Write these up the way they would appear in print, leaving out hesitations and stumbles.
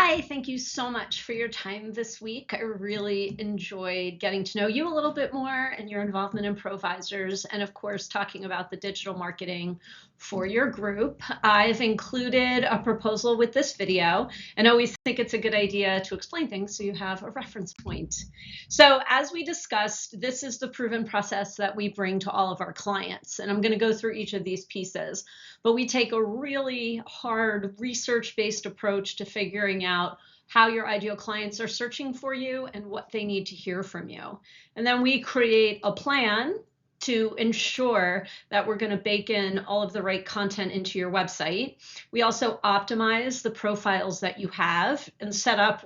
Hi, thank you so much for your time this week. I really enjoyed getting to know you a little bit more and your involvement in Provisors, and of course, talking about the digital marketing for your group. I've included a proposal with this video and always think it's a good idea to explain things so you have a reference point. So, as we discussed, this is the proven process that we bring to all of our clients, and I'm going to go through each of these pieces. But we take a really hard research-based approach to figuring out how your ideal clients are searching for you and what they need to hear from you. And then we create a plan to ensure that we're going to bake in all of the right content into your website. We also optimize the profiles that you have and set up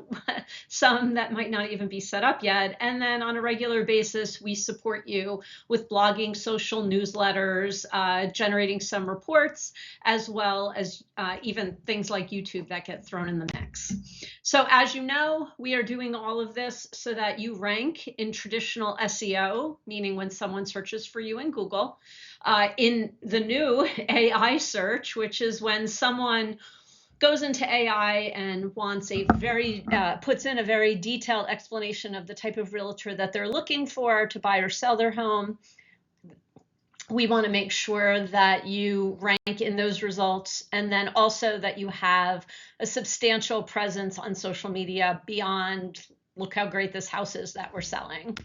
some that might not even be set up yet. And then on a regular basis, we support you with blogging, social newsletters, generating some reports, as well as even things like YouTube that get thrown in the mix. So as you know, we are doing all of this so that you rank in traditional SEO, meaning when someone searches for you in Google, in the new AI search, which is when someone goes into AI and wants a puts in a very detailed explanation of the type of realtor that they're looking for to buy or sell their home. We want to make sure that you rank in those results, and then also that you have a substantial presence on social media beyond, look how great this house is that we're selling.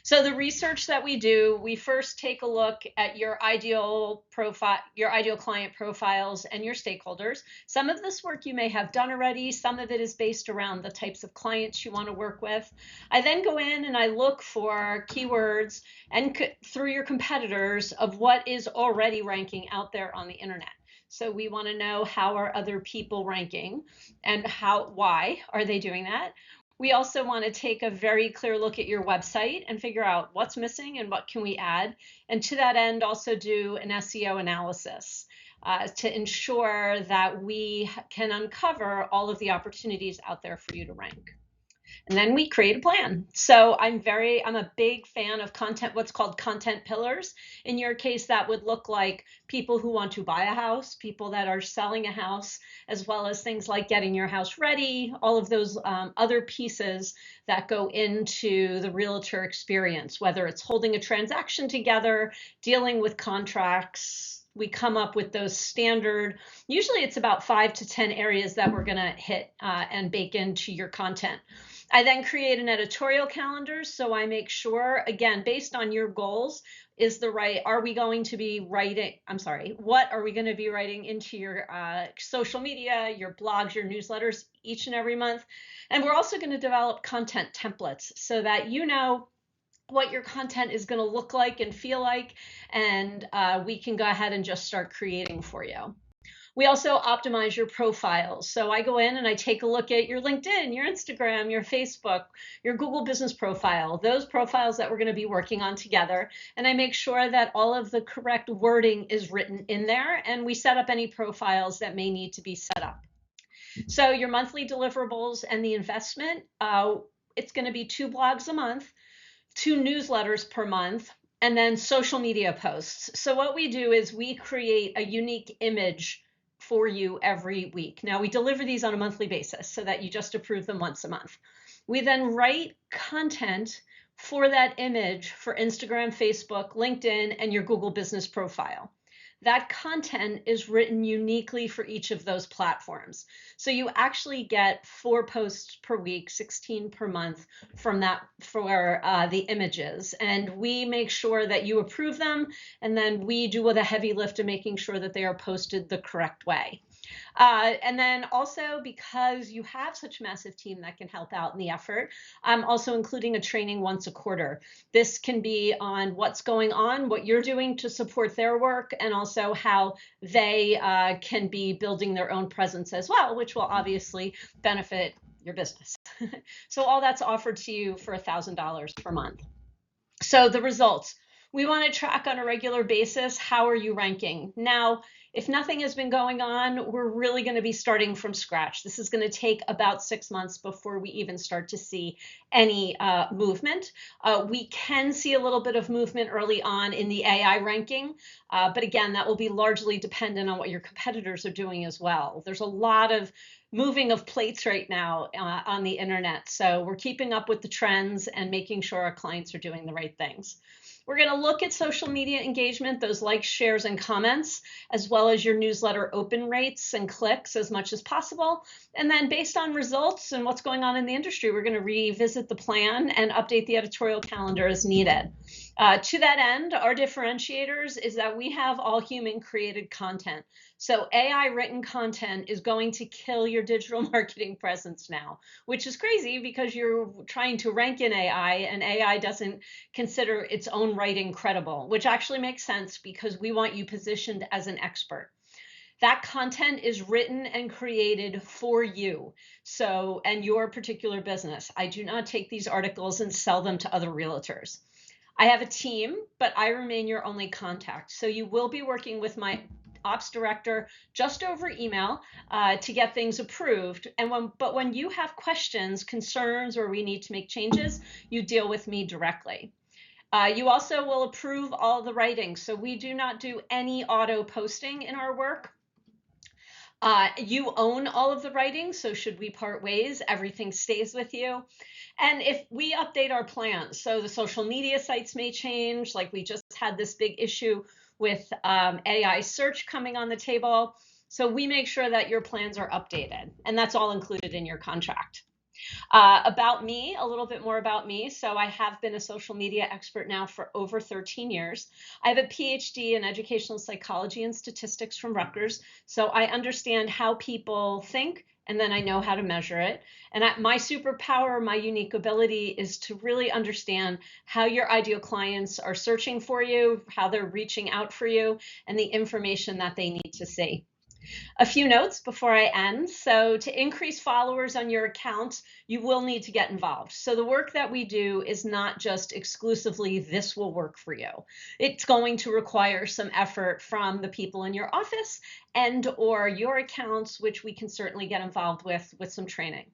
So the research that we do, we first take a look at your ideal profile, your ideal client profiles and your stakeholders. Some of this work you may have done already. Some of it is based around the types of clients you want to work with. I then go in and I look for keywords and through your competitors of what is already ranking out there on the internet. So we want to know how are other people ranking and why are they doing that? We also want to take a very clear look at your website and figure out what's missing and what can we add. And to that end, also do an SEO analysis to ensure that we can uncover all of the opportunities out there for you to rank. And then we create a plan. So I'm a big fan of content, what's called content pillars. In your case, that would look like people who want to buy a house, people that are selling a house, as well as things like getting your house ready, all of those other pieces that go into the realtor experience, whether it's holding a transaction together, dealing with contracts. We come up with those standard, usually it's about 5 to 10 areas that we're going to hit and bake into your content. I then create an editorial calendar, so I make sure, again, based on your goals, what are we going to be writing into your social media, your blogs, your newsletters each and every month. And we're also going to develop content templates so that you know what your content is going to look like and feel like, and we can go ahead and just start creating for you. We also optimize your profiles. So I go in and I take a look at your LinkedIn, your Instagram, your Facebook, your Google business profile, those profiles that we're going to be working on together. And I make sure that all of the correct wording is written in there, and we set up any profiles that may need to be set up. So your monthly deliverables and the investment, it's going to be 2 blogs a month, 2 newsletters per month, and then social media posts. So what we do is we create a unique image for you every week. Now we deliver these on a monthly basis so that you just approve them once a month. We then write content for that image for Instagram, Facebook, LinkedIn, and your Google business profile. That content is written uniquely for each of those platforms. So you actually get 4 posts per week, 16 per month from that for the images. And we make sure that you approve them, and then we do the heavy lift of making sure that they are posted the correct way. And then also, because you have such a massive team that can help out in the effort, I'm also including a training once a quarter. This can be on what's going on, what you're doing to support their work, and also how they can be building their own presence as well, which will obviously benefit your business. So all that's offered to you for $1,000 per month. So the results. We want to track on a regular basis, how are you ranking? Now, If nothing has been going on, we're really going to be starting from scratch. This is going to take about 6 months before we even start to see any movement. We can see a little bit of movement early on in the AI ranking, but again, that will be largely dependent on what your competitors are doing as well. There's a lot of moving of plates right now on the internet. So we're keeping up with the trends and making sure our clients are doing the right things. We're going to look at social media engagement, those likes, shares, and comments, as well as your newsletter open rates and clicks as much as possible. And then based on results and what's going on in the industry, we're going to revisit the plan and update the editorial calendar as needed. To that end, our differentiators is that we have all human created content. So AI written content is going to kill your digital marketing presence now, which is crazy because you're trying to rank in AI and AI doesn't consider its own writing credible, which actually makes sense because we want you positioned as an expert. That content is written and created for you. So, and your particular business. I do not take these articles and sell them to other realtors. I have a team, but I remain your only contact. So you will be working with my ops director just over email to get things approved. But when you have questions, concerns, or we need to make changes, you deal with me directly. You also will approve all the writing. So we do not do any auto posting in our work. You own all of the writing, so should we part ways, everything stays with you. And if we update our plans, so the social media sites may change, like we just had this big issue with AI search coming on the table. So we make sure that your plans are updated, and that's all included in your contract. About me, a little bit more about me. So I have been a social media expert now for over 13 years. I have a PhD in educational psychology and statistics from Rutgers. So I understand how people think, and then I know how to measure it. And my superpower, my unique ability is to really understand how your ideal clients are searching for you, how they're reaching out for you, and the information that they need to see. A few notes before I end. So to increase followers on your account, you will need to get involved. So the work that we do is not just exclusively this will work for you. It's going to require some effort from the people in your office and or your accounts, which we can certainly get involved with some training.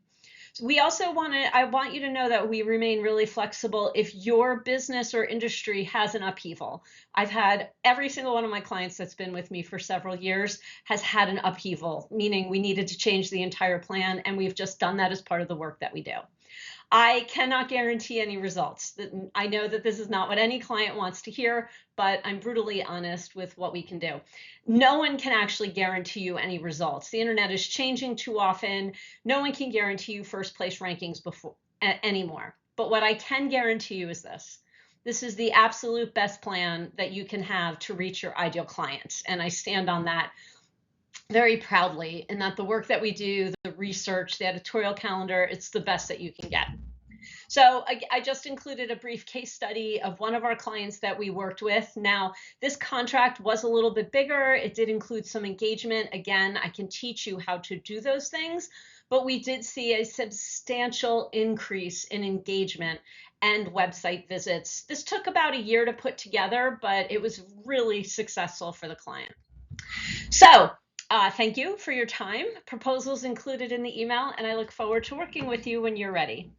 We also I want you to know that we remain really flexible if your business or industry has an upheaval. I've had every single one of my clients that's been with me for several years has had an upheaval, meaning we needed to change the entire plan, and we've just done that as part of the work that we do. I cannot guarantee any results. I know that this is not what any client wants to hear, but I'm brutally honest with what we can do. No one can actually guarantee you any results. The internet is changing too often. No one can guarantee you first place rankings anymore. But what I can guarantee you is this. This is the absolute best plan that you can have to reach your ideal clients. And I stand on that very proudly, and that the work that we do, the research, the editorial calendar, it's the best that you can get. So I just included a brief case study of one of our clients that we worked with. Now, this contract was a little bit bigger. It did include some engagement. Again, I can teach you how to do those things, but we did see a substantial increase in engagement and website visits. This took about a year to put together, but it was really successful for the client. So thank you for your time. Proposals included in the email, and I look forward to working with you when you're ready.